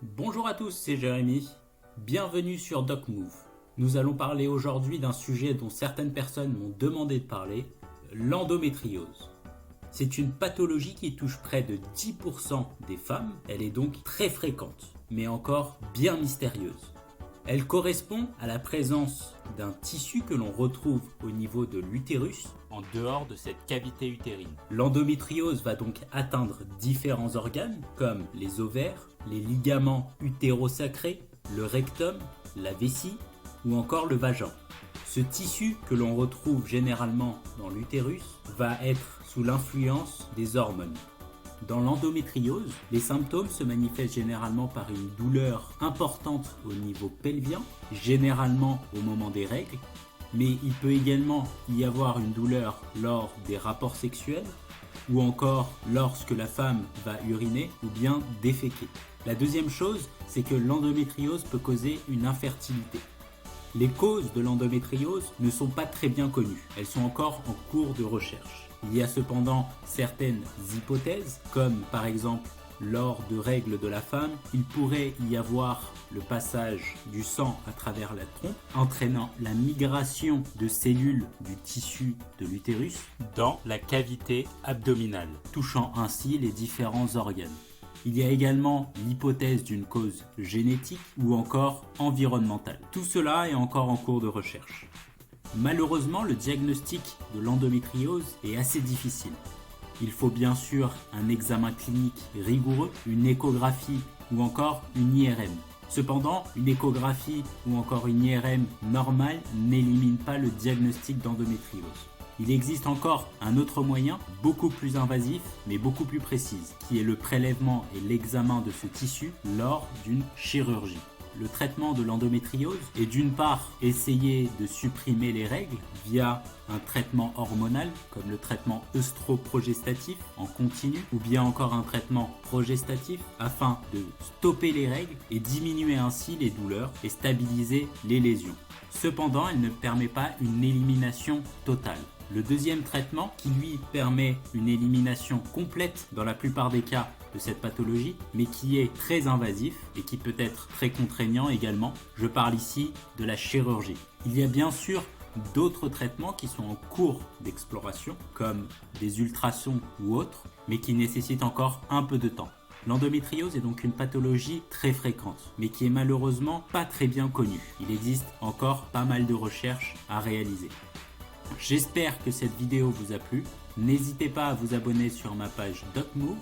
Bonjour à tous, c'est Jérémy. Bienvenue sur DocMove. Nous allons parler aujourd'hui d'un sujet dont certaines personnes m'ont demandé de parler, l'endométriose. C'est une pathologie qui touche près de 10% des femmes, elle est donc très fréquente, mais encore bien mystérieuse. Elle correspond à la présence d'un tissu que l'on retrouve au niveau de l'utérus, en dehors de cette cavité utérine. L'endométriose va donc atteindre différents organes, comme les ovaires, les ligaments utérosacrés, le rectum, la vessie ou encore le vagin. Ce tissu que l'on retrouve généralement dans l'utérus va être sous l'influence des hormones. Dans l'endométriose, les symptômes se manifestent généralement par une douleur importante au niveau pelvien, généralement au moment des règles, mais il peut également y avoir une douleur lors des rapports sexuels ou encore lorsque la femme va uriner ou bien déféquer. La deuxième chose, c'est que l'endométriose peut causer une infertilité. Les causes de l'endométriose ne sont pas très bien connues, elles sont encore en cours de recherche. Il y a cependant certaines hypothèses, comme par exemple lors de règles de la femme, il pourrait y avoir le passage du sang à travers la trompe, entraînant la migration de cellules du tissu de l'utérus dans la cavité abdominale, touchant ainsi les différents organes. Il y a également l'hypothèse d'une cause génétique ou encore environnementale. Tout cela est encore en cours de recherche. Malheureusement, le diagnostic de l'endométriose est assez difficile. Il faut bien sûr un examen clinique rigoureux, une échographie ou encore une IRM. Cependant, une échographie ou encore une IRM normale n'élimine pas le diagnostic d'endométriose. Il existe encore un autre moyen, beaucoup plus invasif, mais beaucoup plus précis, qui est le prélèvement et l'examen de ce tissu lors d'une chirurgie. Le traitement de l'endométriose est d'une part essayer de supprimer les règles via un traitement hormonal comme le traitement œstroprogestatif en continu ou bien encore un traitement progestatif afin de stopper les règles et diminuer ainsi les douleurs et stabiliser les lésions. Cependant, elle ne permet pas une élimination totale. Le deuxième traitement, qui lui permet une élimination complète dans la plupart des cas de cette pathologie, mais qui est très invasif et qui peut être très contraignant également, je parle ici de la chirurgie. Il y a bien sûr d'autres traitements qui sont en cours d'exploration, comme des ultrasons ou autres, mais qui nécessitent encore un peu de temps. L'endométriose est donc une pathologie très fréquente, mais qui est malheureusement pas très bien connue. Il existe encore pas mal de recherches à réaliser. J'espère que cette vidéo vous a plu. N'hésitez pas à vous abonner sur ma page DocMove.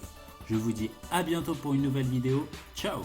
Je vous dis à bientôt pour une nouvelle vidéo. Ciao!